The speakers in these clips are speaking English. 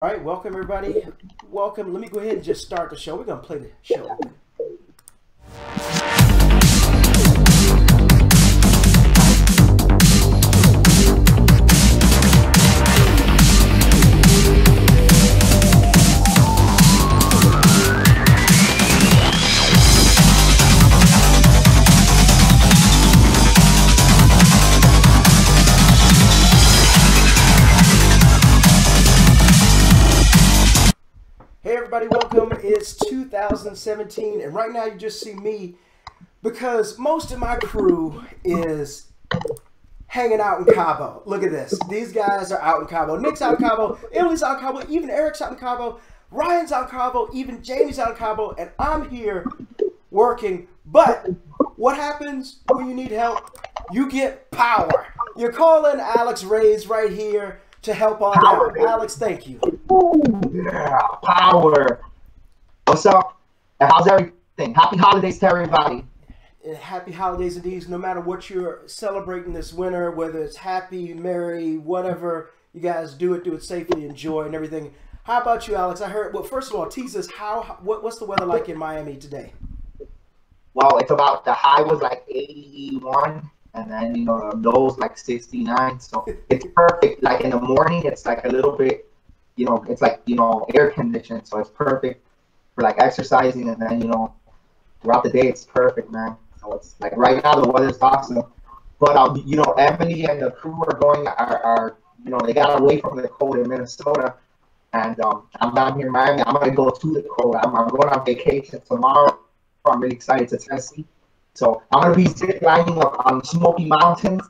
All right, welcome everybody. Welcome. Let me go ahead and just start the show. We're gonna play the show. Hey everybody, welcome. It's 2017 and right now you just see me because most of my crew is hanging out in Cabo. Look at this. These guys are out in Cabo. Nick's out in Cabo, Emily's out in Cabo, even Eric's out in Cabo, Ryan's out in Cabo, even Jamie's out in Cabo, and I'm here working. But what happens when you need help? You get power. You're calling Alex Reyes right here to help on out. Alex, thank you. Yeah, power. What's up? And how's everything? Happy holidays to everybody. And happy holidays indeed. No matter what you're celebrating this winter, whether it's happy, merry, whatever you guys do it safely, enjoy and everything. How about you, Alex? I heard. Well, first of all, tease us. What's the weather like in Miami today? Well, it's about, the high was like 81, and then the lows like 69. So it's perfect. Like in the morning, it's like a little bit, it's like air conditioned, so it's perfect for like exercising, and then throughout the day it's perfect, man. So it's like right now the weather's awesome, but Emily and the crew are going are they got away from the cold in Minnesota, and I'm down here in Miami. I'm gonna go to the cold. I'm going on vacation tomorrow. I'm really excited to Tennessee, so I'm gonna be zip lining up on Smoky Mountains,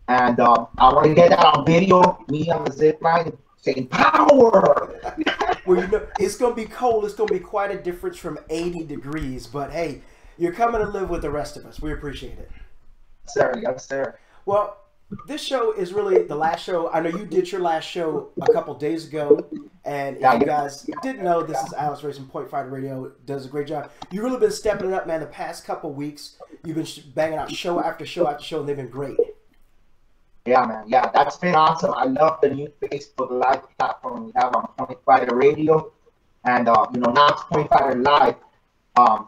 and I want to get that on video, me on the zip line saying power. Well, it's going to be cold. It's going to be quite a difference from 80 degrees. But, hey, you're coming to live with the rest of us. We appreciate it. Sir, yes, sir. Well, this show is really the last show. I know you did your last show a couple days ago. And if you guys didn't know, this is Alex Reyes from Point Fighter Radio. Does a great job. You've really been stepping it up, man, the past couple weeks. You've been banging out show after show after show, and they've been great. Yeah, man. Yeah, that's been awesome. I love the new Facebook Live platform we have on Point Fighter Radio, and now it's Point Fighter Live.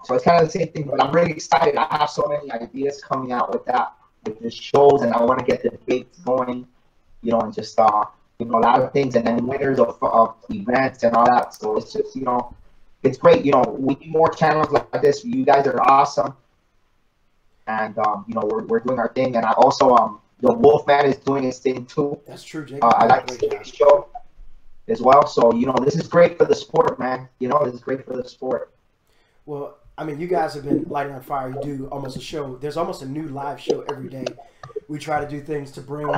So it's kind of the same thing, but I'm really excited. I have so many ideas coming out with the shows, and I want to get the debates going, and just a lot of things, and then winners of events and all that. So it's just it's great. We need more channels like this. You guys are awesome, and we're doing our thing, and I also the Wolfman is doing his thing too. That's true, Jake. I like to see his show as well. So, this is great for the sport, man. This is great for the sport. Well, I mean, you guys have been lighting on fire. You do almost a show. There's almost a new live show every day. We try to do things to bring,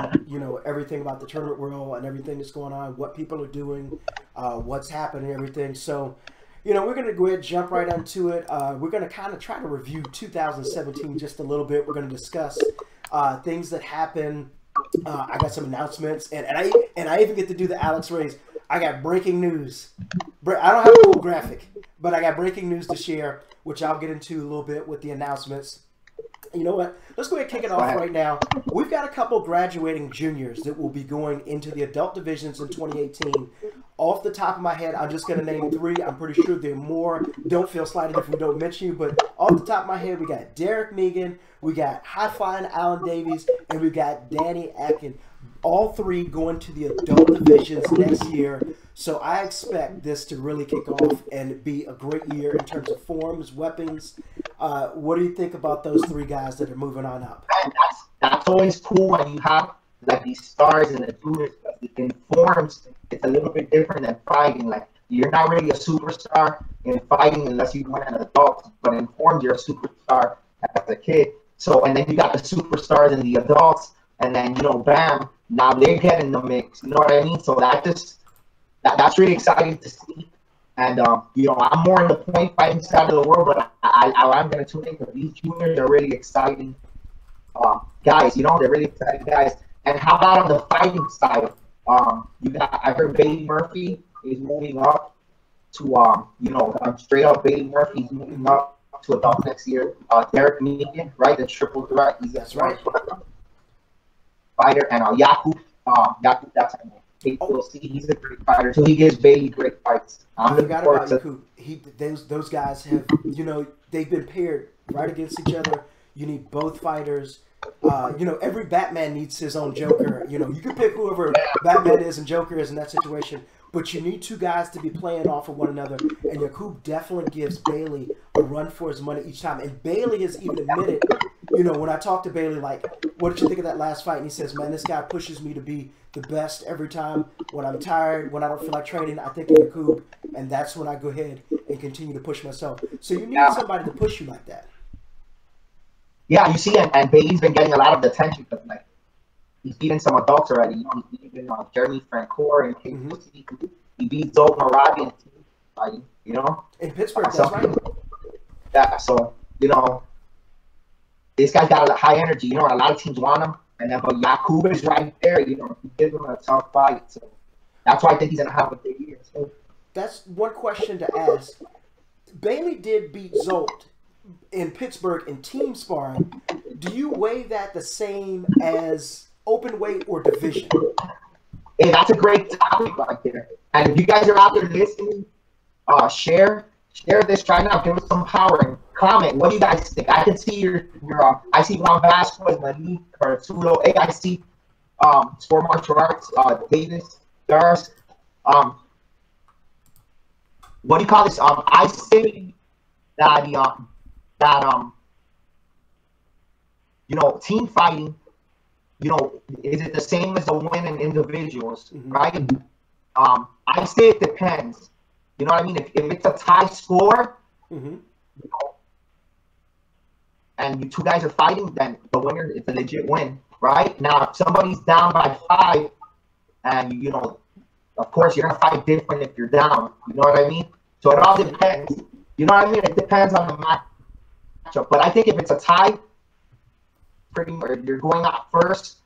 everything about the tournament world and everything that's going on, what people are doing, what's happening, everything. So, we're going to go ahead and jump right into it. We're going to kind of try to review 2017 just a little bit. We're going to discuss things that happen. I got some announcements, and I even get to do the Alex Reyes. I got breaking news. I don't have a cool graphic, but I got breaking news to share, which I'll get into a little bit with the announcements. You know what? Let's go ahead and kick it off right now. We've got a couple graduating juniors that will be going into the adult divisions in 2018. Off the top of my head, I'm just going to name three. I'm pretty sure there are more. Don't feel slighted if we don't mention you, but off the top of my head, we got Derek Megan, we got High Flying Alan Davies, and we got Danny Atkin. All three going to the adult divisions next year. So I expect this to really kick off and be a great year in terms of forms, weapons. What do you think about those three guys that are moving on up? That's always cool when you have like these stars and the juniors. In forms, it's a little bit different than fighting. Like, you're not really a superstar in fighting unless you win an adult, but in forms you're a superstar as a kid. So, and then you got the superstars in the adults, and then bam, now they get in the mix. You know what I mean? So that's really exciting to see. And I'm more in the point fighting side of the world, but I'm gonna tune in because these juniors are really exciting guys. They're really exciting guys. And how about on the fighting side? I heard Bailey Murphy is moving up to straight up Bailey Murphy's moving up to adult next year. Derek Megan, right, the triple threat. That's right. Fighter, and Yakub, that's her name. Oh. We'll see. He's a great fighter, so he gives Bailey great fights. I forgot about Yakub. Those guys have, they've been paired right against each other. You need both fighters. Every Batman needs his own Joker. You can pick whoever Batman is and Joker is in that situation, but you need two guys to be playing off of one another. And Yakub definitely gives Bailey a run for his money each time. And Bailey has even admitted, when I talk to Bailey, like, what did you think of that last fight? And he says, man, this guy pushes me to be the best every time. When I'm tired, when I don't feel like training, I think of Yakub, and that's when I go ahead and continue to push myself. So you need somebody to push you like that. Yeah, you see, and Bailey's been getting a lot of the attention because, like, he's beaten some adults already. He's beaten Jeremy Francoeur and he beat Zoe Moravian fighting, In Pittsburgh, that's right. Yeah, so, this guy's got a high energy. A lot of teams want him. And then, but Yakub is right there. He gives him a tough fight. So that's why I think he's going to have a big year. So that's one question to ask. Bailey did beat Zolt in Pittsburgh in team sparring. Do you weigh that the same as open weight or division? Hey, that's a great topic right there. And if you guys are out there listening, share this right now. Give us some power and comment. What do you guys think? I can see your I see Juan Vasquez, Malik, Arturo. Hey, I see Sport Martial Arts, Davis, Dars. What do you call this? I say that team fighting, is it the same as a win in individuals, right? I say it depends. You know what I mean? If it's a tie score, and you two guys are fighting, then the winner, it's a legit win, right? Now, if somebody's down by 5, and of course you're gonna fight different if you're down. You know what I mean? So it all depends. You know what I mean? It depends on the matchup. But I think if it's a tie, pretty much you're going out first,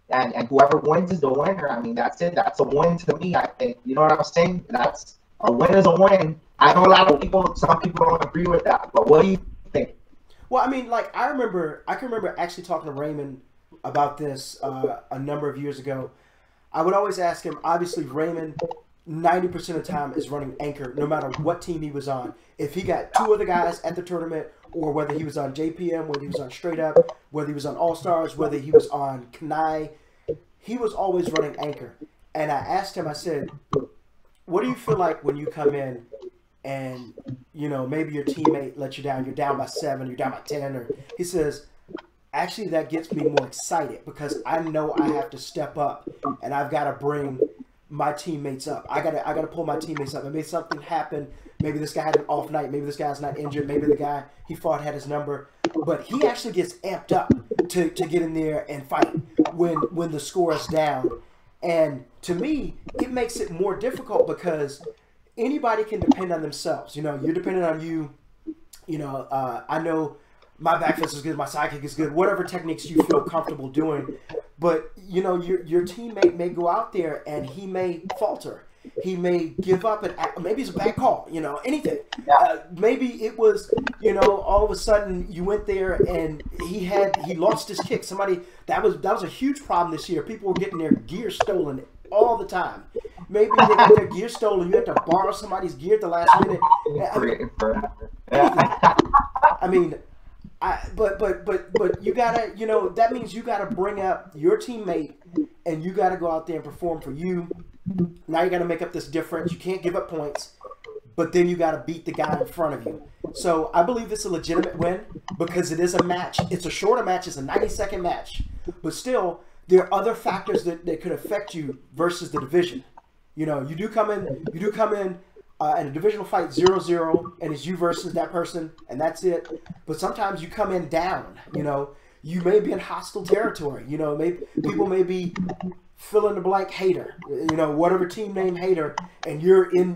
and whoever wins is the winner. I mean, that's it. That's a win to me. I think. You know what I'm saying? That's a win is a win. I know a lot of people. Some people don't agree with that. But what do you think? Well, I mean, like I can remember actually talking to Raymond about this a number of years ago. I would always ask him. Obviously, Raymond 90% of the time is running anchor, no matter what team he was on. If he got 2 other guys at the tournament, or whether he was on JPM, whether he was on Straight Up, whether he was on All Stars, whether he was on Kanai, he was always running anchor. And I asked him, I said, what do you feel like when you come in and, maybe your teammate lets you down, you're down by 7, you're down by 10, or he says, actually that gets me more excited because I know I have to step up and I've got to bring my teammates up. I gotta pull my teammates up. And maybe something happened. Maybe this guy had an off night. Maybe this guy's not injured. Maybe the guy he fought had his number. But he actually gets amped up to get in there and fight when the score is down. And to me, it makes it more difficult because anybody can depend on themselves. You're dependent on you. I know my back fist is good, my side kick is good, whatever techniques you feel comfortable doing. But, your teammate may go out there and he may falter. He may give up, and maybe it's a bad call, anything. Maybe it was, all of a sudden you went there and he lost his kick. That was a huge problem this year. People were getting their gear stolen all the time. Maybe they got their gear stolen. You had to borrow somebody's gear at the last minute. But you gotta, that means you gotta bring up your teammate and you gotta go out there and perform for you. Now you gotta make up this difference. You can't give up points, but then you gotta beat the guy in front of you. So I believe it's a legitimate win because it is a match. It's a shorter match. It's a 90-second match, but still there are other factors that could affect you versus the division. You do come in in a divisional fight 0-0, and it's you versus that person, and that's it. But sometimes you come in down. You may be in hostile territory. People may be fill in the blank hater. Whatever team name hater, and you're in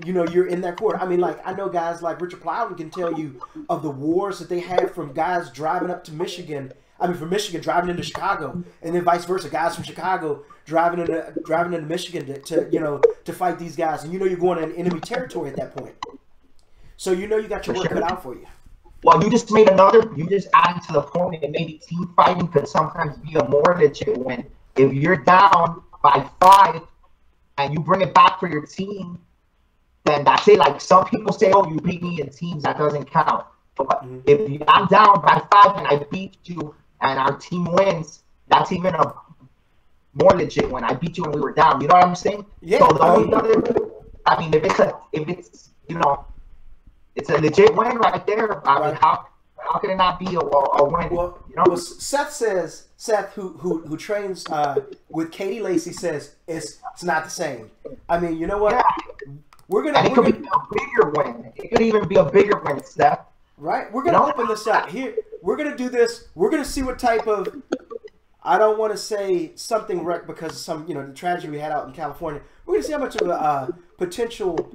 that court. I mean, like I know guys like Richard Plowden can tell you of the wars that they had from guys driving up to Michigan. From Michigan driving into Chicago, and then vice versa. Guys from Chicago driving into Michigan to fight these guys, and you're going in enemy territory at that point. So you got your work cut out for you. Well, you just added to the point that maybe team fighting could sometimes be a more legit win. If you're down by 5 and you bring it back for your team, then that's it. Like some people say, oh, you beat me in teams, that doesn't count. But if I'm down by 5 and I beat you and our team wins, that's even a more legit win. I beat you when we were down. You know what I'm saying? Yeah. So the only other, I mean, if it's you know, it's a legit win right there. I mean, how can it not be a win? Well, you know? well, Seth, who trains with Katie Lacey, says it's not the same. I mean, you know what? Yeah. And it could be a bigger win. It could even be a bigger win, Steph. Right? We're gonna open this up here. We're gonna do this. We're gonna see what type of. I don't want to say something wrecked because of some, the tragedy we had out in California. We're gonna see how much of a potential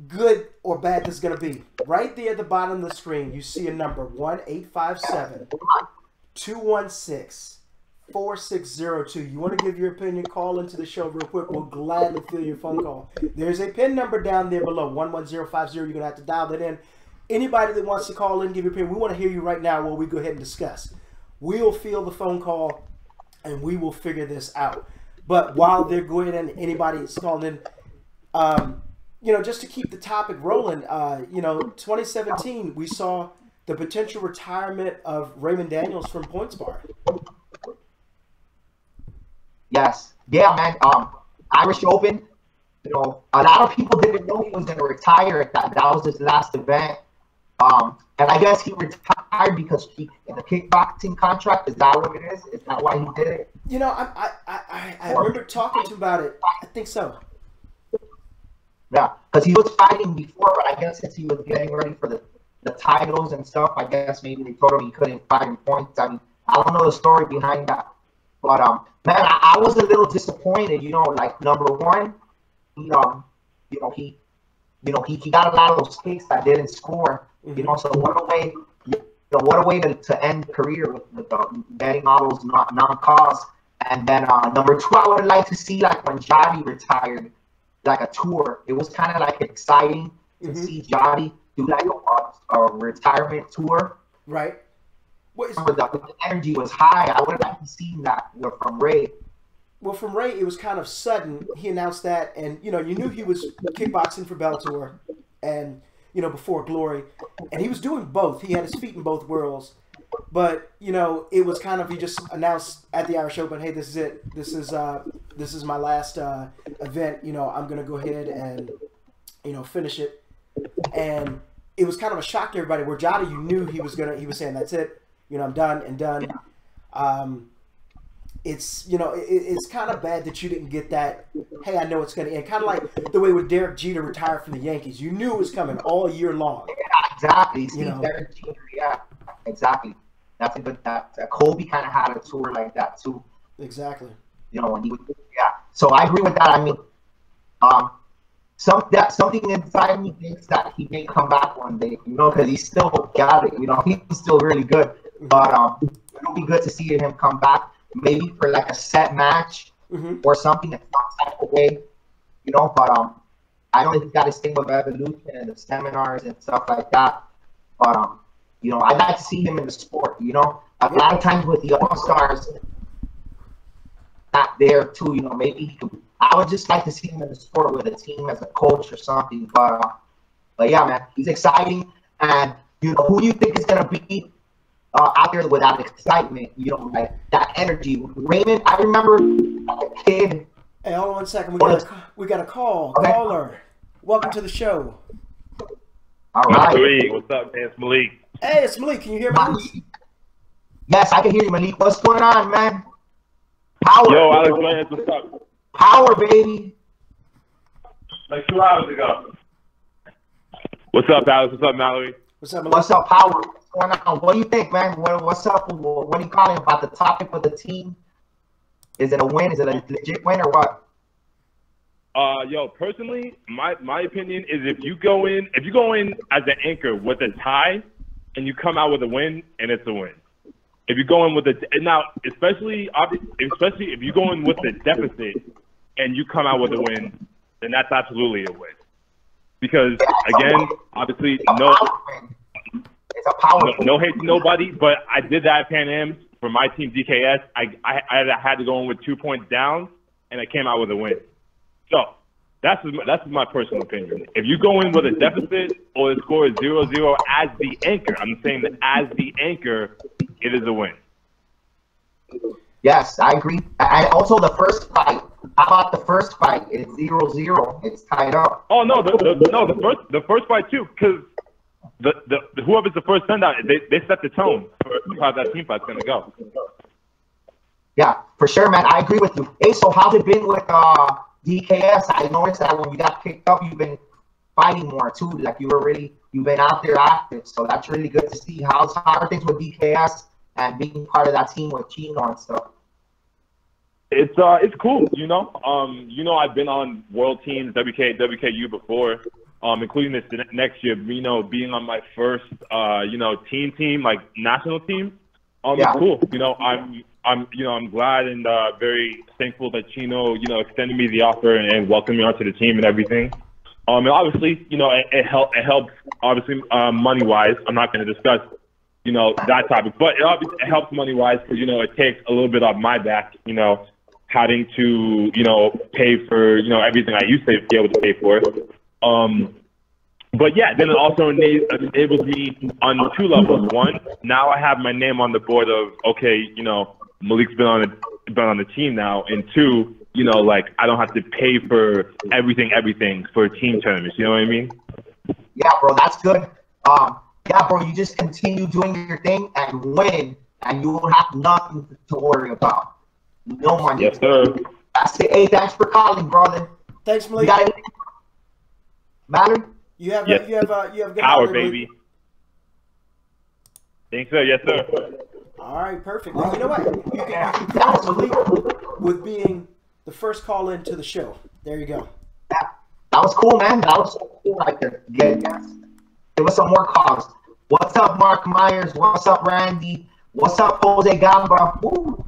good or bad this is gonna be. Right there at the bottom of the screen, you see a number 1-857-216-4602. You want to give your opinion? Call into the show real quick. We'll gladly fill your phone call. There's a PIN number down there below 11050. You're gonna have to dial that in. Anybody that wants to call in, give your opinion. We want to hear you right now while we go ahead and discuss. We'll field the phone call and we will figure this out. But while they're going in, anybody is calling in, just to keep the topic rolling, 2017, we saw the potential retirement of Raymond Daniels from Points Bar. Yes. Yeah, man. Irish Open, a lot of people didn't know he was going to retire. That was his last event. And I guess he retired because the kickboxing contract, is that what it is? Is that why he did it? I remember talking to him about it. I think so. Yeah, because he was fighting before, but I guess since he was getting ready for the titles and stuff, I guess maybe they told him he couldn't fight in points. I mean, I don't know the story behind that. But, man, I was a little disappointed, like, number one, he got a lot of those kicks that didn't score. So what a way to end career with betting all those non-calls. And then number two, I would like to see like when Jody retired, like a tour. It was kind of like exciting to see Jody do like a retirement tour. Right. The energy was high. I would like to see that from Ray. Well, from Ray, it was kind of sudden. He announced that, and you knew he was kickboxing for Bellator, and before Glory, and he was doing both. He had his feet in both worlds, but it was kind of, he just announced at the Irish Open, hey, this is it. This is my last event. I'm gonna go ahead and finish it, and it was kind of a shock to everybody. Where Jody, you knew he was saying that's it. I'm done and done. It's it's kind of bad that you didn't get that. Hey, I know it's going to end. Kind of like the way with Derek Jeter retired from the Yankees. You knew it was coming all year long. Yeah, exactly. Derek Jeter, yeah, exactly. That's a good. That Kobe kind of had a tour like that too. Exactly. When he was, yeah. So I agree with that. I mean, something inside me thinks that he may come back one day. Because he still got it. He's still really good. But it'll be good to see him come back. Maybe for like a set match or something in some type of way, But I don't think he's got his thing with Evolution and the seminars and stuff like that. But I'd like to see him in the sport. A lot of times with the All Stars, not there too. Maybe he could. I would just like to see him in the sport with a team as a coach or something. But yeah, man, he's exciting. And who do you think is gonna be out there with that excitement, like that energy? Raymond, I remember as a kid. Hey, hold on 1 second. We got a call. Okay. Caller, welcome to the show. All right. Malik, what's up, man? It's Malik. Hey, it's Malik. Can you hear me? Yes, I can hear you, Malik. What's going on, man? Power. Yo, Alex Reyes, what's up? Power, baby. Like 2 hours ago. What's up, Alex? What's up, Mallory? What's up, Malik? What's up, Power? What's going on? What do you think, man? What's up? What are you calling about the topic with the team? Is it a win? Is it a legit win or what? Yo, personally, my opinion is if you go in as an anchor with a tie and you come out with a win, and it's a win. If you go in with especially if you go in with a deficit and you come out with a win, then that's absolutely a win. Because again, obviously, no hate to nobody, but I did that at Pan Am's for my team DKS. I had to go in with 2 points down, and I came out with a win. So that's my personal opinion. If you go in with a deficit or the score is 0-0 as the anchor, I'm saying that as the anchor, it is a win. Yes, I agree. And also the first fight. How about the first fight? It's 0-0. It's tied up. Oh no, the first fight too, because the whoever's the first sendout, they set the tone for how that team fight's gonna go. Yeah, for sure, man. I agree with you. Hey, so how's it been with DKS? I noticed that when you got picked up, you've been fighting more too. Like you've been out there active. So that's really good to see. How are things with DKS and being part of that team with Chino and stuff? It's cool, you know. I've been on world teams, WKU before, including this next year. You know, being on my first, team, like national team. Yeah. It's cool. You know, I'm glad and very thankful that Chino, extended me the offer and welcomed me onto the team and everything. And obviously, it helps obviously money wise. I'm not going to discuss, that topic, but it helps money wise because it takes a little bit off my back, having to, pay for, everything I used to be able to pay for. But yeah, then it also enables me on two levels. One, now I have my name on the board of, okay, Malik's been on the team now. And two, I don't have to pay for everything for team tournaments. You know what I mean? Yeah, bro, that's good. Yeah, bro, you just continue doing your thing and win, and you will have nothing to worry about. No money. Yes, sir. That's it. Hey, thanks for calling, brother. Thanks, Malik. Mallory? You have good power, baby. Thanks, sir. Yes, sir. All right, perfect. Well, you know what? You can credit Malik with being the first call into the show. There you go. That was cool, man. That was so cool right there. Yeah, yes. Give us some more calls. What's up, Mark Myers? What's up, Randy? What's up, Jose Gamba? Woo.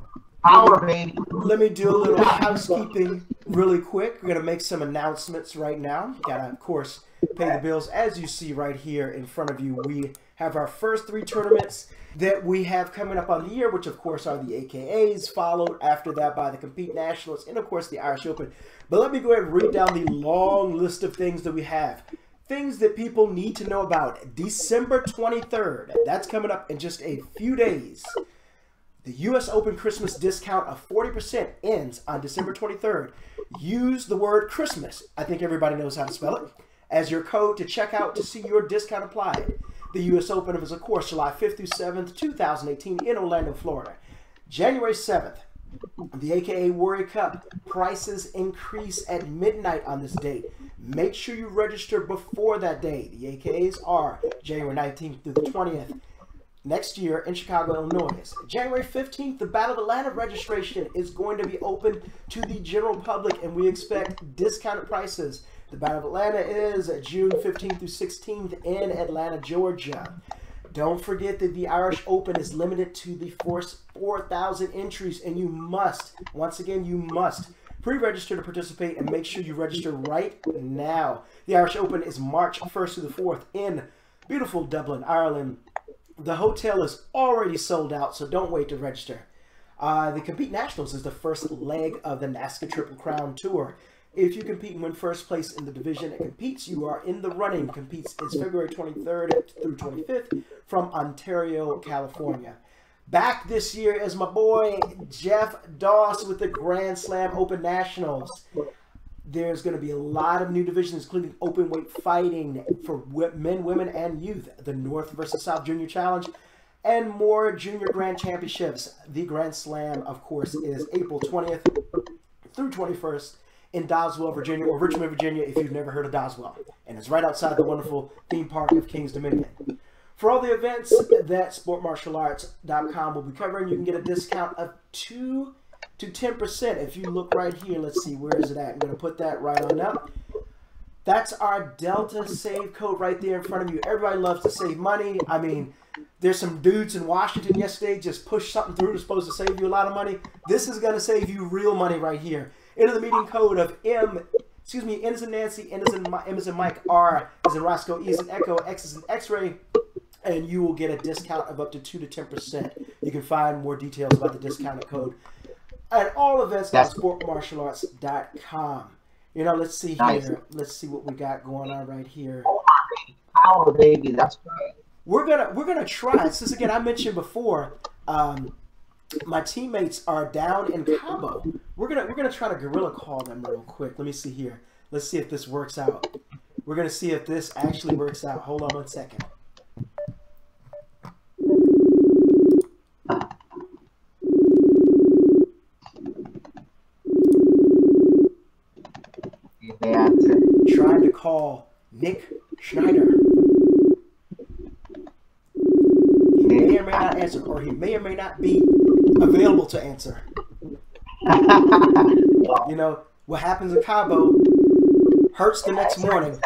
Power, baby. Let me do a little housekeeping really quick. We're going to make some announcements right now. Got to, of course, pay the bills. As you see right here in front of you, we have our first 3 tournaments that we have coming up on the year, which, of course, are the AKAs, followed after that by the Compete Nationals, and, of course, the Irish Open. But let me go ahead and read down the long list of things that we have. Things that people need to know about. December 23rd, that's coming up in just a few days. The U.S. Open Christmas discount of 40% ends on December 23rd. Use the word Christmas, I think everybody knows how to spell it, as your code to check out to see your discount applied. The U.S. Open is, of course, July 5th through 7th, 2018 in Orlando, Florida. January 7th, the AKA Warrior Cup. Prices increase at midnight on this date. Make sure you register before that day. The AKAs are January 19th through the 20th. Next year in Chicago, Illinois. January 15th, the Battle of Atlanta registration is going to be open to the general public, and we expect discounted prices. The Battle of Atlanta is June 15th through 16th in Atlanta, Georgia. Don't forget that the Irish Open is limited to the first 4,000 entries, and you must, once again, you must pre-register to participate and make sure you register right now. The Irish Open is March 1st to the 4th in beautiful Dublin, Ireland. The hotel is already sold out, so don't wait to register. The Compete Nationals is the first leg of the NASCAR Triple Crown Tour. If you compete and win first place in the division it competes, you are in the running. Competes is February 23rd through 25th from Ontario, California. Back this year is my boy Jeff Doss with the Grand Slam Open Nationals. There's going to be a lot of new divisions, including open weight fighting for men, women, and youth, the North versus South Junior Challenge, and more junior grand championships. The Grand Slam, of course, is April 20th through 21st in Doswell, Virginia, or Richmond, Virginia, if you've never heard of Doswell. And it's right outside the wonderful theme park of Kings Dominion. For all the events that sportmartialarts.com will be covering, you can get a discount of 2 to 10%. If you look right here, let's see, where is it at? I'm going to put that right on up. That's our Delta save code right there in front of you. Everybody loves to save money. I mean, there's some dudes in Washington yesterday just pushed something through that's supposed to save you a lot of money. This is going to save you real money right here. Enter the meeting code of N as in Nancy, M as in Mike, R as in Roscoe, E as in Echo, X as in X-ray, and you will get a discount of up to 2 to 10%. You can find more details about the discounted code at all events on sportmartialarts.com. You know, let's see Nice. here. Let's see what we got going on right here. Oh my baby, power baby, that's right. We're gonna try. Since again, I mentioned before, my teammates are down in Cabo. We're gonna try to guerrilla call them real quick. Let me see here. Let's see if this works out. We're gonna see if this actually works out. Hold on one second. They answer. Trying to call Nick Schneider. He may or may not answer, or he may or may not be available to answer. You know, what happens in Cabo hurts the next morning.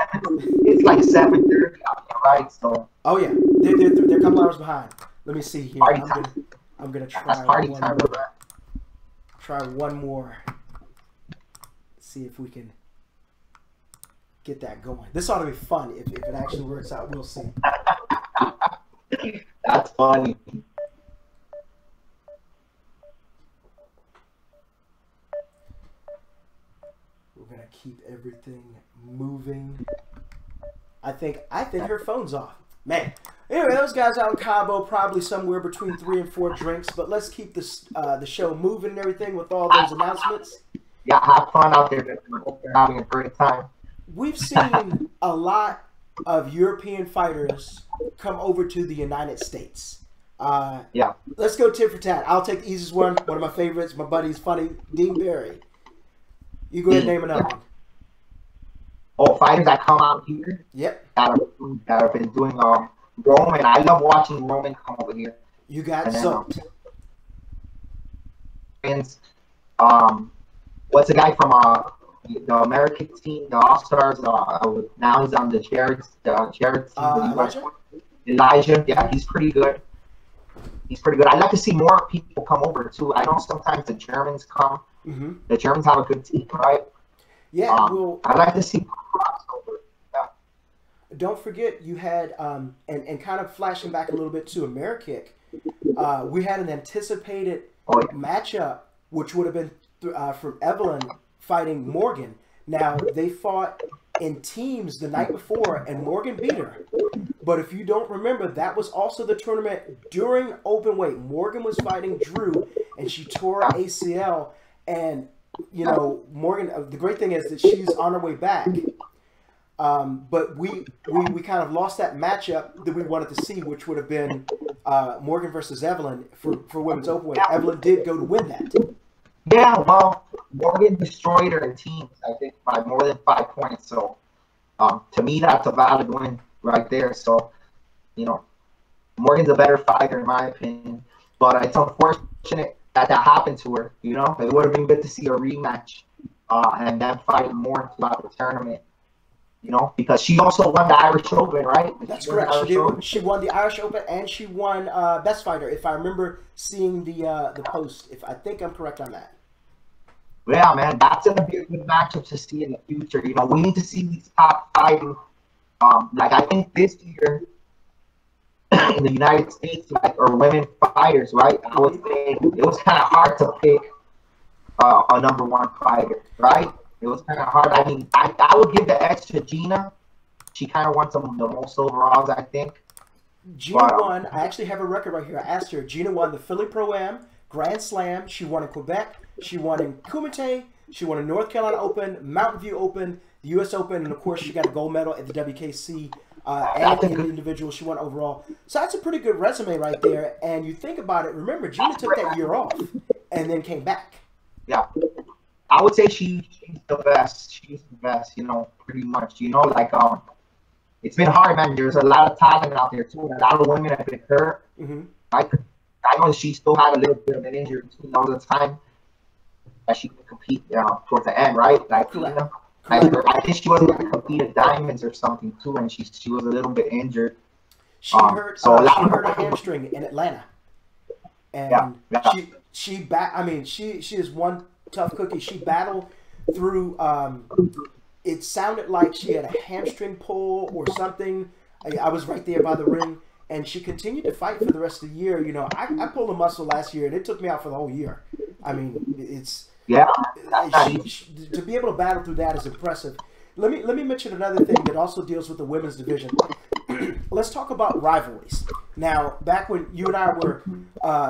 It's like 7:30 out there, right? So. Oh yeah, they're a couple hours behind. Let me see here. Party time. I'm gonna try That's party one time, more. bro. Try one more. See if we can get that going. This ought to be fun. If it actually works out, we'll see. That's funny. We're gonna keep everything moving. I think her phone's off. Man. Anyway, those guys out in Cabo probably somewhere between 3 and 4 drinks. But let's keep this the show moving and everything with all those announcements. Yeah, have fun out there. Hope you're having a great time. We've seen a lot of European fighters come over to the United States. Yeah. Let's go tit for tat. I'll take the easiest one. One of my favorites. My buddy's funny. Dean Barry. You go ahead and name another one. Oh, fighters that come out here. Yep. That have been doing Roman. I love watching Roman come over here. You got And then, soaked. What's the guy from the American team, the All Stars? Now he's on the Jared team. Elijah? Elijah, yeah, he's pretty good. He's pretty good. I'd like to see more people come over too. I know sometimes the Germans come. Mm-hmm. The Germans have a good team, right? Yeah. Well, I'd like to see crossover. Yeah. don't forget you had and kind of flashing back a little bit to Amerikick. We had an anticipated matchup, which would have been from Evelyn fighting Morgan. Now, they fought in teams the night before, and Morgan beat her. But if you don't remember, that was also the tournament during open weight. Morgan was fighting Drew, and she tore her ACL. And, you know, Morgan, the great thing is that she's on her way back. But we kind of lost that matchup that we wanted to see, which would have been Morgan versus Evelyn for women's open weight. Evelyn did go to win that. Yeah, well, Morgan destroyed her in teams, I think, by more than 5 points. So, to me, that's a valid win right there. So, you know, Morgan's a better fighter, in my opinion. But it's unfortunate that happened to her. You know, it would have been good to see a rematch and then fight more throughout the tournament. You know, because she also won the Irish Open, right? That's correct. She won the Irish Open and she won Best Fighter. If I remember seeing the post, if I think I'm correct on that. Yeah, man, that's gonna be a good matchup to see in the future. You know, we need to see these top fighting. Like I think this year in the United States, like or women fighters, right? I would say it was kind of hard to pick a #1 fighter, right? It was kind of hard. I mean, I would give the edge to Gina. She kind of won the most overalls, I think. Gina won. I actually have a record right here. I asked her. Gina won the Philly Pro-Am, Grand Slam. She won in Quebec. She won in Kumite. She won in North Carolina Open, Mountain View Open, the U.S. Open, and of course she got a gold medal at the WKC and in the individual. She won overall. So that's a pretty good resume right there. And you think about it. Remember, Gina took that year off and then came back. Yeah. I would say she's the best. She's the best, you know, pretty much. You know, like it's been hard, man. There's a lot of talent out there too. A lot of women have been hurt. Mm-hmm. I know she still had a little bit of an injury too. All the time that she could compete towards the end, right? Like, you know, like I think she wasn't going to compete at Diamonds or something too, and she was a little bit injured. She hurt a hamstring in Atlanta, and she is one tough cookie. She battled through. It sounded like she had a hamstring pull or something. I was right there by the ring, and she continued to fight for the rest of the year. You know, I pulled a muscle last year, and it took me out for the whole year. I mean, Yeah, that's not easy. To be able to battle through that is impressive. Let me mention another thing that also deals with the women's division. Let's talk about rivalries. Now, back when you and I were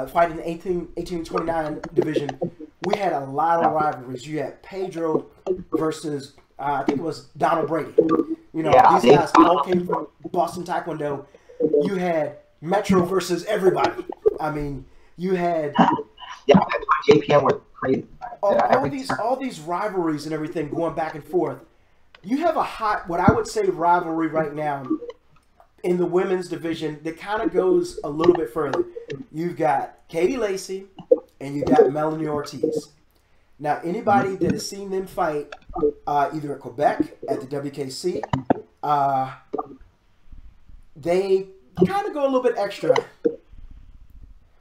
fighting the 18-29 division, we had a lot of rivalries. You had Pedro versus, I think it was Donald Brady. You know, these guys all came from Boston Taekwondo. You had Metro versus everybody. I mean, you had... Yeah, JPM was crazy. All these rivalries and everything going back and forth. You have a hot, what I would say, rivalry right now in the women's division that kind of goes a little bit further. You've got Katie Lacey and you got Melanie Ortiz. Now, anybody that has seen them fight either at Quebec, at the WKC, they kind of go a little bit extra.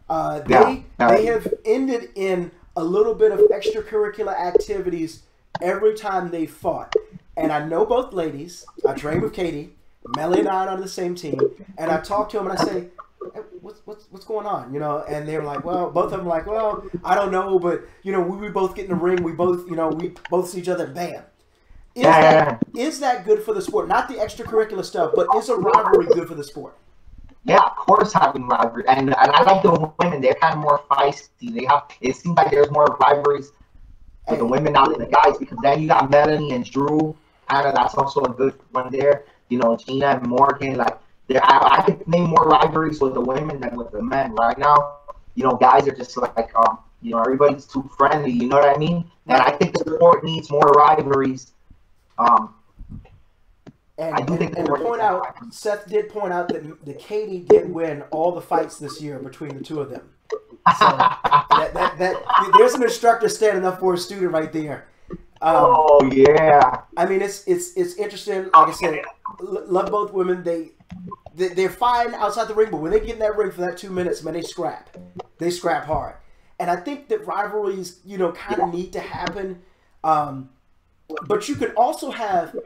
They have ended in a little bit of extracurricular activities every time they fought. And I know both ladies. I train with Katie. Melly and I are on the same team. And I talk to them and I say, hey, what's going on? You know, and they're like, well, both of them like, well, I don't know, but you know, we both get in the ring. We both see each other. Bam. Is that good for the sport? Not the extracurricular stuff, but is a rivalry good for the sport? Yeah, of course, having rivalry, and I like the women. They're kind of more feisty. It seems like there's more rivalries with the women out than the guys, because then you got Melanie and Drew. Kind of, that's also a good one there. You know, Gina and Morgan. Like, I could name more rivalries with the women than with the men right now. You know, guys are just like, you know, everybody's too friendly. You know what I mean? And I think the sport needs more rivalries. And to point out, Seth did point out that the Katie did win all the fights this year between the two of them. So there's an instructor standing up for a student right there. Oh yeah. I mean, it's interesting. Like I said, love both women. They're fine outside the ring, but when they get in that ring for that 2 minutes, man, they scrap. They scrap hard. And I think that rivalries, you know, kind of need to happen. But you could also have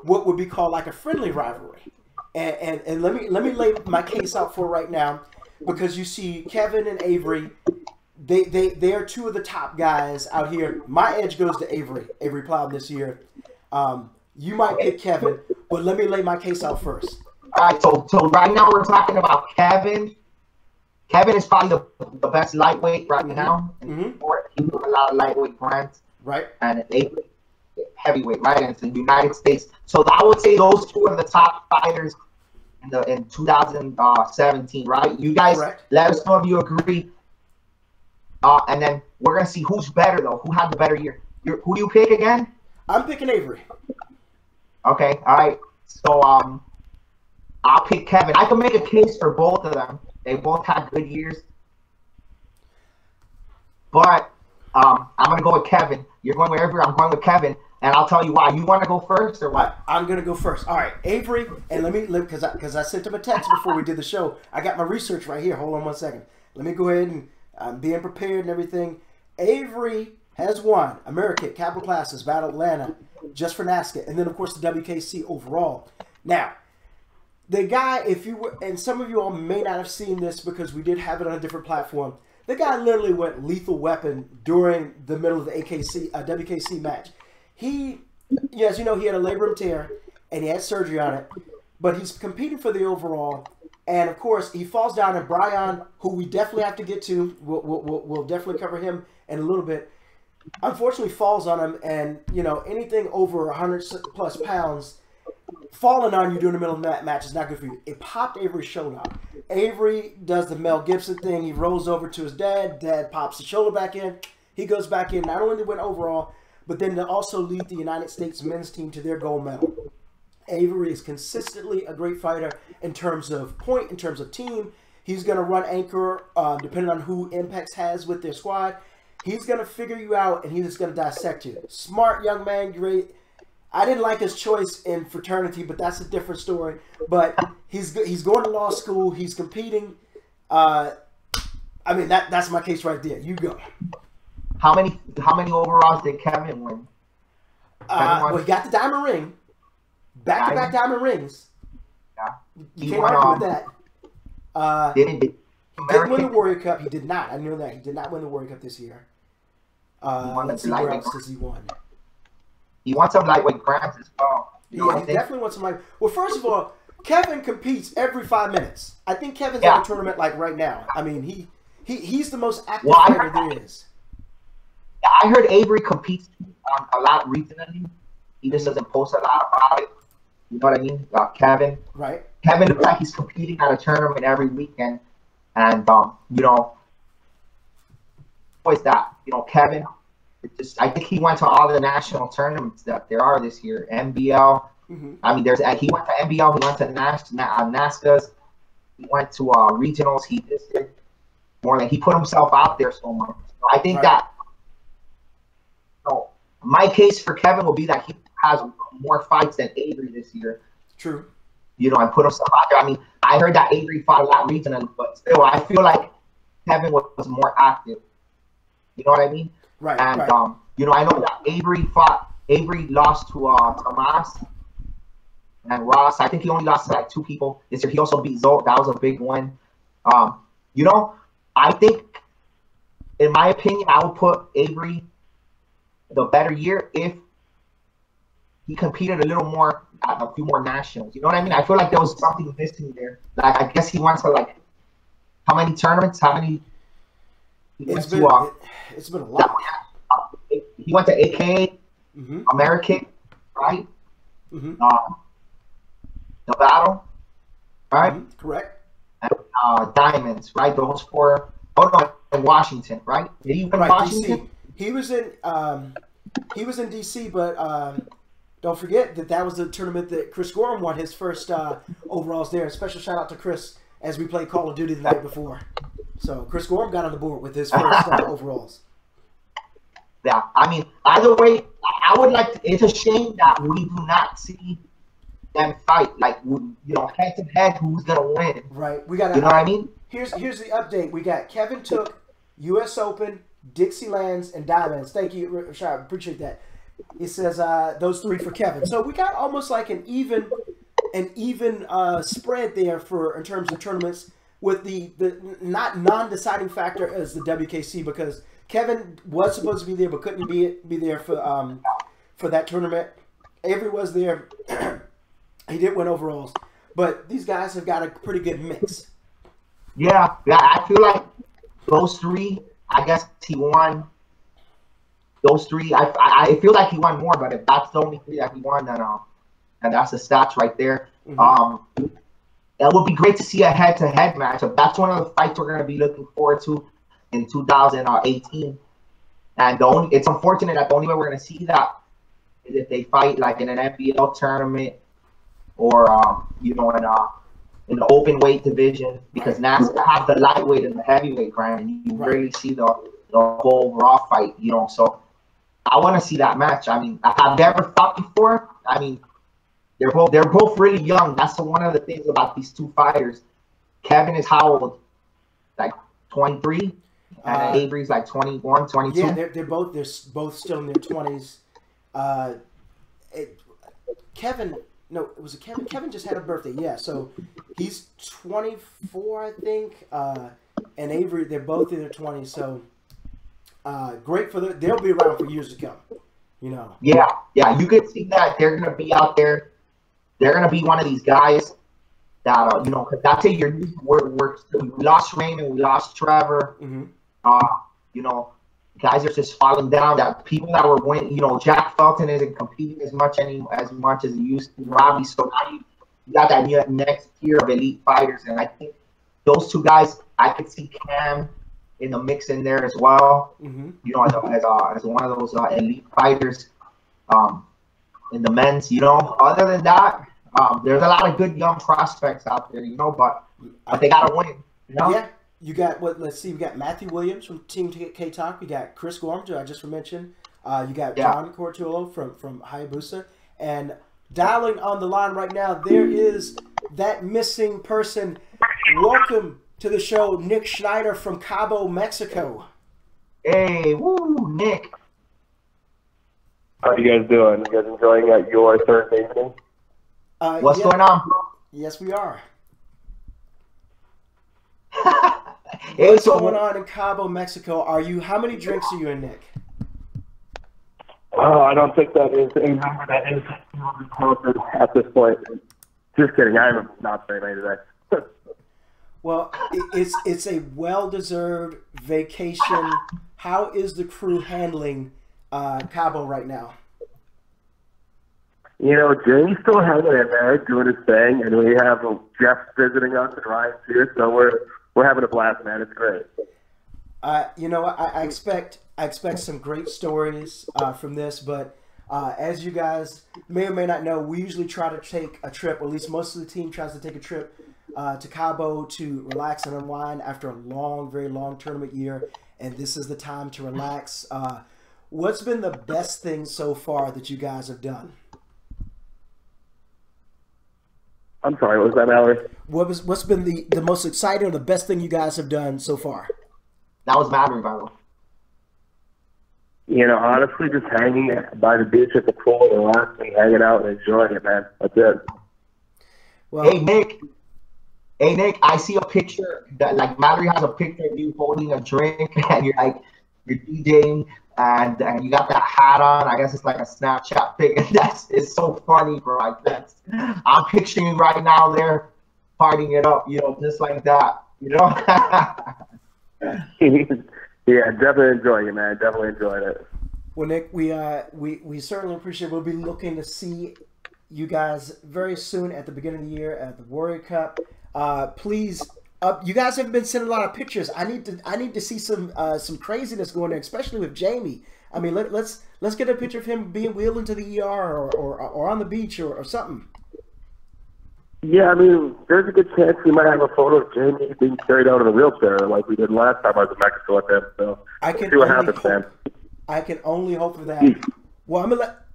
what would be called like a friendly rivalry. And let me lay my case out for right now, because you see Kevin and Avery, they are two of the top guys out here. My edge goes to Avery Plow this year. You might pick Kevin, but let me lay my case out first. All right, so right now we're talking about Kevin. Kevin is probably the best lightweight right now. He does a lot of lightweight brands. Right. And Avery, heavyweight, right? And it's in the United States. So I would say those two are the top fighters in 2017, right? You guys, let us know if you agree. And then we're gonna see who's better though. Who had the better year? Who do you pick again? I'm picking Avery. Okay, all right. So I'll pick Kevin. I can make a case for both of them. They both had good years. But I'm gonna go with Kevin. You're going with Avery. I'm going with Kevin. And I'll tell you why. You want to go first or what? I'm going to go first. All right, Avery, and let me, because I sent him a text before we did the show. I got my research right here. Hold on 1 second. Let me go ahead and I'm being prepared and everything. Avery has won America Capital Classes, Battle Atlanta, just for NASCA, and then, of course, the WKC overall. Now, the guy, if you were, and some of you all may not have seen this because we did have it on a different platform, the guy literally went lethal weapon during the middle of the WKC match. He, as you know, he had a labrum tear and he had surgery on it, but he's competing for the overall. And of course, he falls down, and Brian, who we definitely have to get to, we'll definitely cover him in a little bit. Unfortunately, falls on him, and you know, anything over 100+ pounds falling on you during the middle of that match is not good for you. It popped Avery's shoulder out. Avery does the Mel Gibson thing. He rolls over to his dad. Dad pops the shoulder back in. He goes back in. Not only to win overall, but then to also lead the United States men's team to their gold medal. Avery is consistently a great fighter in terms of point, in terms of team. He's going to run anchor depending on who Impex has with their squad. He's going to figure you out, and he's just going to dissect you. Smart young man, great. I didn't like his choice in fraternity, but that's a different story. But he's going to law school. He's competing. I mean, that's my case right there. You go. How many overalls did Kevin win? Well, he got the diamond ring. Back-to-back diamond rings. Yeah. You can't argue with that. Didn't He didn't win the Warrior Cup. He did not. I knew that. He did not win the Warrior Cup this year. Let's see where else does he want. He wants some lightweight grams as well. You know He definitely wants some light. Well, first of all, Kevin competes every 5 minutes. I think Kevin's in a tournament like right now. I mean, he's the most active fighter there is. I heard Avery competes a lot regionally. He just doesn't post a lot about it. You know what I mean? Kevin. Right. Kevin looks like he's competing at a tournament every weekend. And, you know, what's that? You know, Kevin, I think he went to all the national tournaments that there are this year. NBL. I mean, he went to NBL. He went to NASCA's. He went to regionals. He just did more than he put himself out there so much. So I think that, you know, my case for Kevin will be that he has more fights than Avery this year. True. You know, and put himself out there. I mean, I heard that Avery fought a lot regionally, but still, I feel like Kevin was more active. You know what I mean? Right. And you know, I know that Avery lost to Tomas and Ross. I think he only lost to like 2 people this year. He also beat Zolt. That was a big win. You know, I think, in my opinion, I would put Avery the better year if he competed a little more at a few more nationals. You know what I mean? I feel like there was something missing there. Like, I guess he went to like how many tournaments? How many? It's been a lot. He went to AK, American, right? The battle, right? Correct. And Diamonds, right? Those 4. Oh no, in Washington, right? Did he win Washington? DC. He was in DC, but don't forget that was the tournament that Chris Gorham won his first overalls there. Special shout out to Chris as we played Call of Duty the night before. So Chris Gorham got on the board with his first overalls. Yeah, I mean, either way, I would like to, it's a shame that we do not see them fight, like, you know, head to head, who's gonna win. Right. We got. You know what I mean? Here's the update. We got Kevin took U.S. Open, Dixielands, and Diamonds. Thank you, Rashad. Appreciate that. It says those 3 for Kevin. So we got almost like an even spread there in terms of tournaments, with the non-deciding factor as the WKC, because Kevin was supposed to be there but couldn't be there for that tournament. Avery was there. He did win overalls, but these guys have got a pretty good mix. Yeah, I feel like those 3, I guess he won. Those 3, I feel like he won more, but if that's the only 3 that he won, then and that's the stats right there. It would be great to see a head-to-head matchup. That's one of the fights we're going to be looking forward to in 2018. And it's unfortunate that the only way we're going to see that is if they fight like in an NBL tournament or you know, in the open weight division, because NASCAR has the lightweight and the heavyweight brand, and you rarely see the whole raw fight. You know, so I want to see that match. I mean, I've never fought before. I mean, they're both really young. That's one of the things about these 2 fighters. Kevin is how old? Like 23, and Avery's like 21, 22. Yeah, they're both still in their 20s. Kevin, no, was it Kevin? Kevin just had a birthday. Yeah, so he's 24, I think, and Avery, they're both in their 20s. So great for they'll be around for years to come. You know. Yeah, you could see that they're gonna be out there. They're gonna be one of these guys that you know, because that's it. We lost Raymond, we lost Trevor. You know, guys are just falling down. That people that were winning, you know, Jack Felton isn't competing as much as he used to. Robbie, so now you got that next tier of elite fighters, and I think those 2 guys, I could see Cam in the mix in there as well. You know, as one of those elite fighters. In the men's, you know, other than that, there's a lot of good young prospects out there, you know, but they gotta win. You know? Yeah, you got let's see, we got Matthew Williams from Team K Talk. We got Chris Gorham, I just mentioned. You got John Cortillo from Hayabusa, and dialing on the line right now, there is that missing person. Welcome to the show, Nick Schneider from Cabo, Mexico. Hey, woo, Nick. How are you guys doing? You guys enjoying your Thursday evening? What's going on? Yes, we are. Hey, What's going on in Cabo, Mexico? How many drinks are you in, Nick? Oh, I don't think that is a number that is posted at this point. Just kidding. I'm not very late today. Well, it's a well-deserved vacation. How is the crew handling Cabo right now? You know, Jamie's still hanging in there, doing his thing, and we have Jeff visiting us and Ryan too. So we're having a blast, man. It's great. You know, I expect some great stories from this, but as you guys may or may not know, we usually try to take a trip, or at least most of the team tries to take a trip to Cabo to relax and unwind after a long, very long tournament year, and this is the time to relax. What's been the best thing so far that you guys have done? I'm sorry, what was that, Mallory? What's been the most exciting or the best thing you guys have done so far? That was Mallory, by the way. You know, honestly, just hanging by the beach at the pool and relaxing, hanging out and enjoying it, man. That's it. Well, Hey, Nick, I see a picture that, like, Mallory has a picture of you holding a drink and you're DJing and you got that hat on. I guess it's like a Snapchat pic, and it's so funny, bro. I'm picturing you right now there partying it up, you know, just like that, you know? Yeah, definitely enjoying it, man. Definitely enjoying it. Well, Nick, we certainly appreciate it. We'll be looking to see you guys very soon at the beginning of the year at the Warrior Cup. Please, you guys haven't been sending a lot of pictures. I need to see some craziness going there, especially with Jamie. I mean, let's get a picture of him being wheeled into the ER or on the beach or something. Yeah, I mean, there's a good chance we might have a photo of Jamie being carried out in a wheelchair like we did last time I was in Mexico with him. So see what happens, man. I can only hope for that. Well,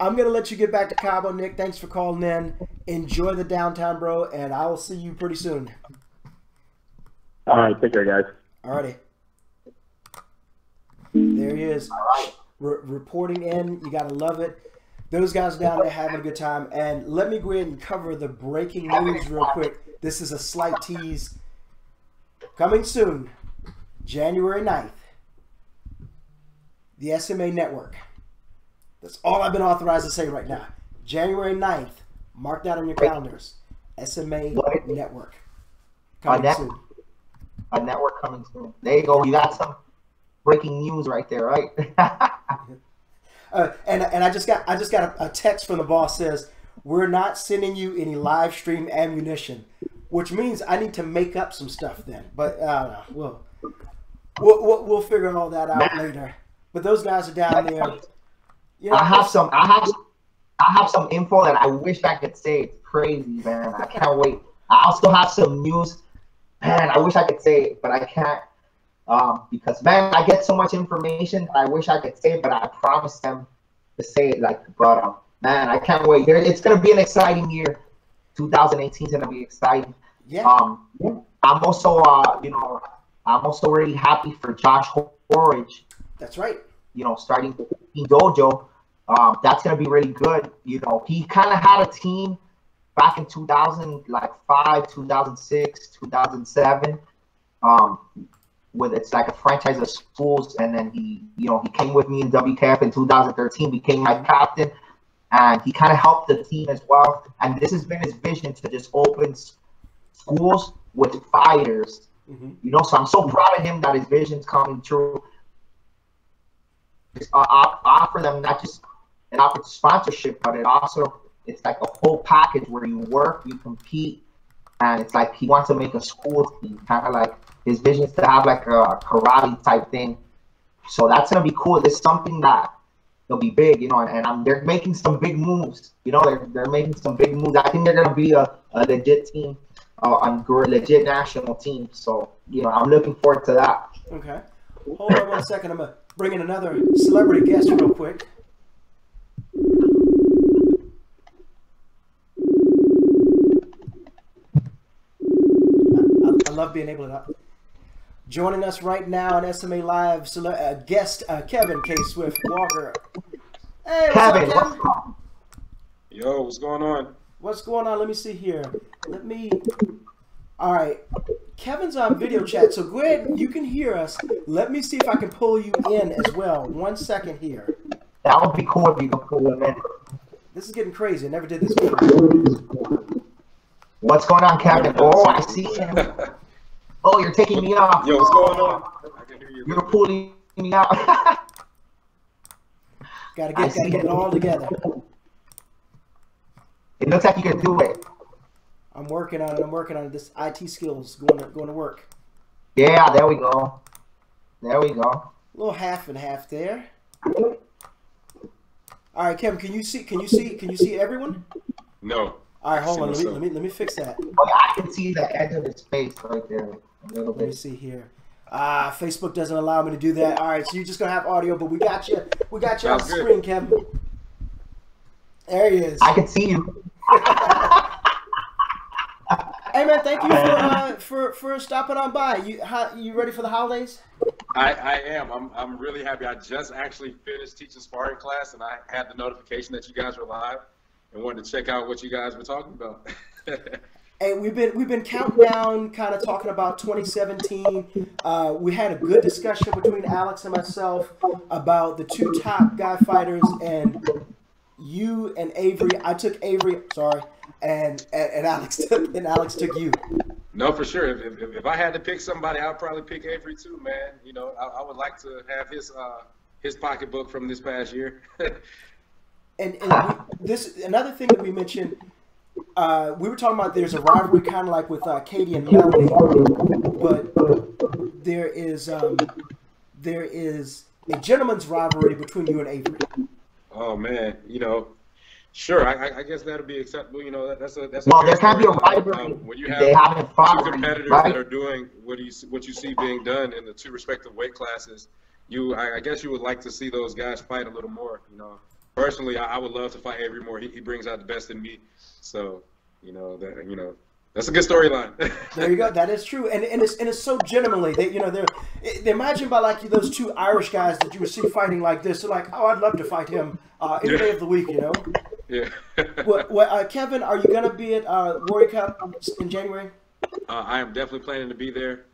I'm gonna let you get back to Cabo, Nick. Thanks for calling in. Enjoy the downtown, bro, and I will see you pretty soon. All right, take care, guys. Alrighty. There he is. Reporting in. You gotta love it. Those guys down there having a good time. And let me go ahead and cover the breaking news real quick. This is a slight tease. Coming soon, January 9th, the SMA Network. That's all I've been authorized to say right now. January 9th. Mark that on your calendars. SMA Network. Coming soon. A network coming soon. There you go. You got some breaking news right there, right? And I just got a text from the boss says, we're not sending you any live stream ammunition, which means I need to make up some stuff then. But I don't know. We'll figure all that out later. But those guys are down there. You know, I have some info that I wish I could say. It's crazy, man. I can't wait. I also have some news. Man, I wish I could say it, but I can't. Because, man, I get so much information that I wish I could say it, but I promise them to say it. But man, I can't wait. It's going to be an exciting year. 2018 is going to be exciting. Yeah. I'm also, I'm also really happy for Josh Horridge. That's right. You know, starting the dojo. That's going to be really good. You know, he kind of had a team back in 2005, 2006, 2007. With it's like a franchise of schools, and then he came with me in WKF in 2013, became my captain, and he kind of helped the team as well. And this has been his vision to just open schools with fighters. Mm-hmm. You know, so I'm so proud of him that his vision's coming true. Just offer them not just an offer sponsorship, but it's like a whole package where you work, you compete, and it's like he wants to make a school team, kind of like his vision is to have like a karate type thing. So that's gonna be cool. There's something that will be big, you know, and they're making some big moves. You know, they're making some big moves. I think they're gonna be a legit team, a legit national team. So, you know, I'm looking forward to that. Okay. Hold on 1 second. I'm gonna bring in another celebrity guest real quick. I love being able to. Joining us right now on SMA Live, guest Kevin K. Swift Walker. Hey, what's up, Kevin? Yo, what's going on? What's going on? Let me see here. All right. Kevin's on video chat, so go ahead. You can hear us. Let me see if I can pull you in as well. 1 second here. That would be cool if you could pull him in. This is getting crazy. I never did this before. What's going on, Kevin? Oh, I see him. Oh, you're taking me off. Yo, what's going on? I can hear you. You're pulling me out. gotta get it all together. It looks like you can do it. I'm working on it. I'm working on it. This IT skills going to work. Yeah, there we go. There we go. A little half and half there. All right, Kevin, can you see everyone? No. All right, hold on. Let me fix that. Oh, I can see the edge of his face right there. A little bit. Let me see here. Facebook doesn't allow me to do that. All right, so you're just gonna have audio, but we got you. We got you on the screen, Kevin. There he is. I can see you. Hey man, thank you for stopping on by. You ready for the holidays? I am. I'm really happy. I just actually finished teaching sparring class, and I had the notification that you guys were live, and wanted to check out what you guys were talking about. Hey, we've been counting down, kind of talking about 2017. We had a good discussion between Alex and myself about the two top guy fighters, and you and Avery. I took Avery. Sorry. And Alex took you. No, for sure. If I had to pick somebody, I'd probably pick Avery too, man. You know, I would like to have his pocketbook from this past year. and this another thing that we mentioned. We were talking about there's a rivalry kind of like with Katie and Melanie, but there is a gentleman's rivalry between you and Avery. Oh man, you know. Sure, I guess that'll be acceptable. You know, that's a well, there can be a rivalry when you have two competitors that are doing what you see being done in the two respective weight classes. I guess you would like to see those guys fight a little more. You know, personally, I would love to fight Avery more. He brings out the best in me. So, that's a good storyline. There you go. That is true, and it's so genuinely they're imagined by like those two Irish guys that you would see fighting like this. They're like, oh, I'd love to fight him any day of the week, you know. Yeah. Kevin, are you gonna be at Warrior Cup in January? I am definitely planning to be there.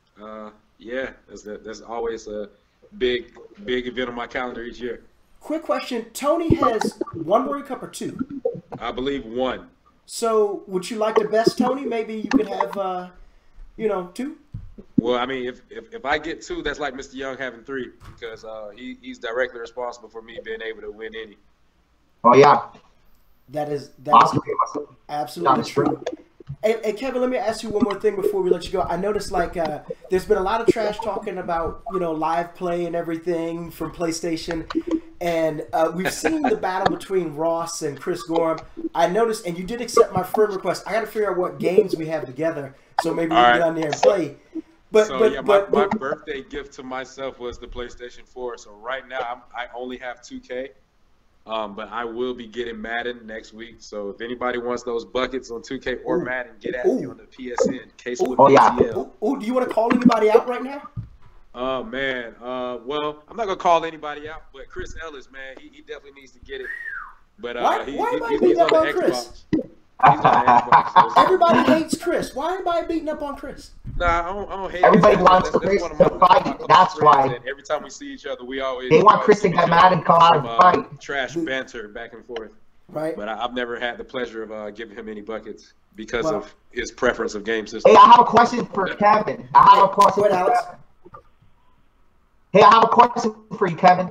Yeah, that's always a big event on my calendar each year. Quick question: Tony has one Warrior Cup or two? I believe one. So, would you like to best Tony? Maybe you could have, two. Well, I mean, if I get two, that's like Mr. Young having three, because he's directly responsible for me being able to win any. Oh yeah. That is absolutely true. Hey, Kevin, let me ask you one more thing before we let you go. I noticed there's been a lot of trash talking about live play and everything from PlayStation, and we've seen the battle between Ross and Chris Gorham. I noticed, and you did accept my friend request. I got to figure out what games we have together, so maybe we can get on there and play. My birthday gift to myself was the PlayStation 4. So right now I only have 2K. But I will be getting Madden next week. So if anybody wants those buckets on 2K or Madden, get at me on the PSN. Do you want to call anybody out right now? Oh, man. Well, I'm not going to call anybody out, but Chris Ellis, man, he definitely needs to get it. But he's on the Xbox. He's on the Xbox. So everybody hates Chris. Why everybody beating up on Chris? Nah, I don't hate everybody wants Chris to fight. That's why. Every time we see each other, they want Chris to get mad and come out and fight. Trash banter back and forth. Right. But I've never had the pleasure of giving him any buckets because of his preference of game system. Hey, I have a question for Kevin. Alex. Hey, I have a question for you, Kevin.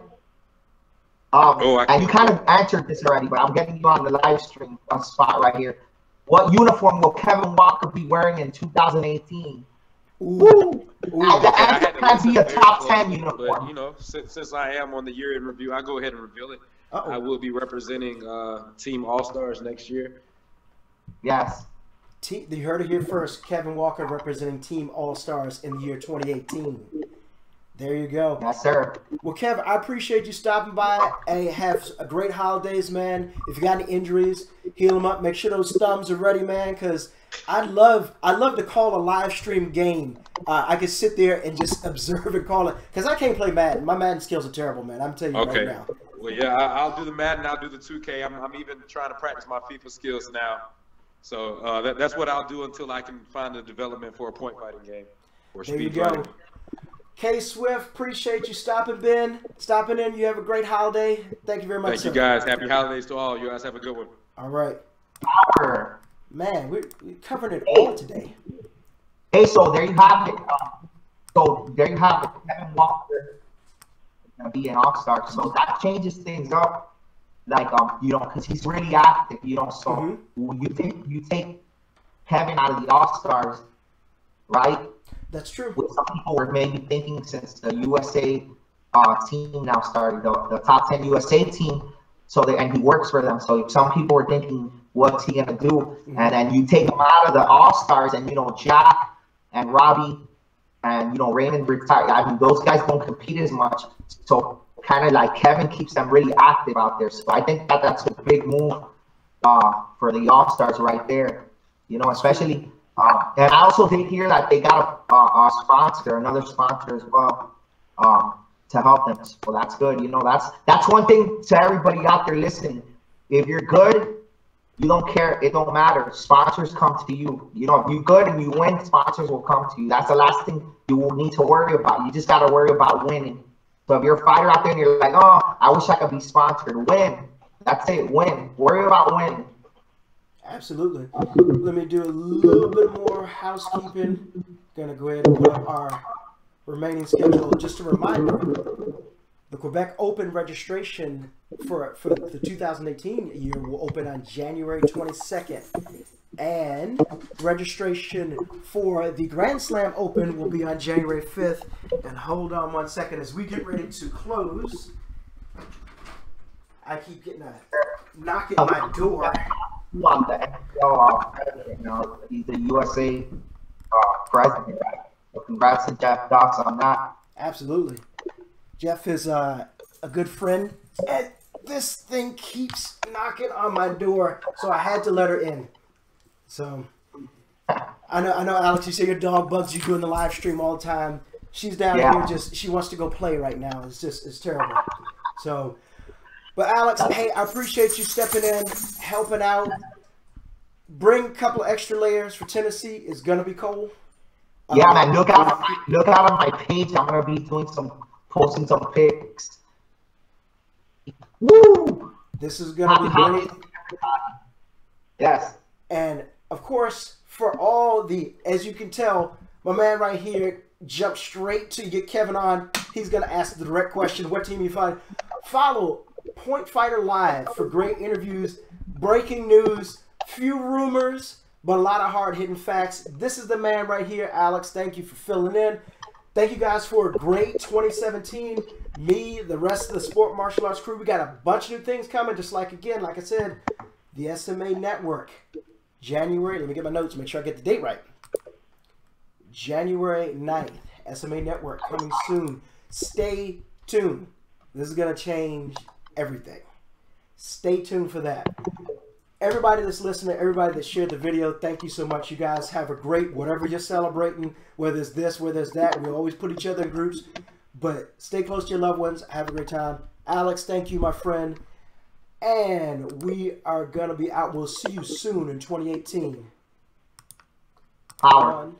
And you kind of answered this already, but I'm getting you on the live stream on spot right here. What uniform will Kevin Walker be wearing in 2018? That can't be a top 10 uniform. But, since I am on the year in review, I'll go ahead and reveal it. I will be representing Team All-Stars next year. Yes. You heard it here first. Kevin Walker representing Team All-Stars in the year 2018. There you go. Yes, sir. Well, Kevin, I appreciate you stopping by. Hey, have a great holidays, man. If you got any injuries, heal them up. Make sure those thumbs are ready, man, because I'd love to call a live stream game. I could sit there and just observe and call it, because I can't play Madden. My Madden skills are terrible, man. I'm telling you right now. Well, yeah, I'll do the Madden. I'll do the 2K. I'm even trying to practice my FIFA skills now. So that's what I'll do until I can find a development for a point fighting game. There you go. K Swift, appreciate you stopping in. You have a great holiday. Thank you very much. Thank you guys. Happy holidays to all. You guys have a good one. All right. Man, we're covering it all today. Hey, so there you have it. Kevin Walker gonna be an All-Star, so that changes things up. Like you know, because he's really active. You know, so you take Kevin out of the All-Stars, right? That's true. What some people were maybe thinking since the USA team now started, the top 10 USA team. So and he works for them. So some people were thinking, what's he gonna do? And then you take him out of the All-Stars, and you know, Jack and Robbie and you know, Raymond retired. I mean, those guys don't compete as much. So kind of like Kevin keeps them really active out there. So I think that's a big move for the All-Stars right there. You know, especially. And I also did hear that they got a sponsor, another sponsor as well, to help them. So that's good. You know, that's one thing to everybody out there listening. If you're good, you don't care. It don't matter. Sponsors come to you. You know, if you're good and you win, sponsors will come to you. That's the last thing you will need to worry about. You just got to worry about winning. So if you're a fighter out there and you're like, oh, I wish I could be sponsored, win. That's it. Win. Worry about winning. Absolutely. Let me do a little bit more housekeeping. Gonna go ahead and put up our remaining schedule. Just a reminder, the Quebec Open registration for the 2018 year will open on January 22nd. And registration for the Grand Slam Open will be on January 5th. And hold on one second as we get ready to close. I keep getting a knock at my door. On the NFL president now. He's the USA president. So congrats to Jeff Dox on that. Absolutely. Jeff is a good friend. And this thing keeps knocking on my door, so I had to let her in. So I know, Alex, you say your dog bugs you doing the live stream all the time. She's down here she wants to go play right now. It's terrible. So, but Alex, hey, I appreciate you stepping in, helping out. Bring a couple extra layers for Tennessee. It's gonna be cold. Yeah, man. Look out on my page. I'm gonna be posting some pics. Woo! This is gonna be great. Yes. And of course, for all as you can tell, my man right here jumped straight to get Kevin on. He's gonna ask the direct question: what team you find? Follow Point Fighter Live for great interviews, breaking news, few rumors, but a lot of hard-hitting facts. This is the man right here, Alex. Thank you for filling in. Thank you guys for a great 2017. Me, the rest of the Sport Martial Arts crew, we got a bunch of new things coming, just like I said, the SMA Network. January, let me get my notes, make sure I get the date right. January 9th, SMA Network coming soon. Stay tuned. This is going to change everything. Stay tuned for that. Everybody that's listening, everybody that shared the video, thank you so much. You guys have a great, whatever you're celebrating, whether it's this, whether it's that. We always put each other in groups, but stay close to your loved ones. Have a great time. Alex, thank you, my friend. And we are going to be out. We'll see you soon in 2018. Power.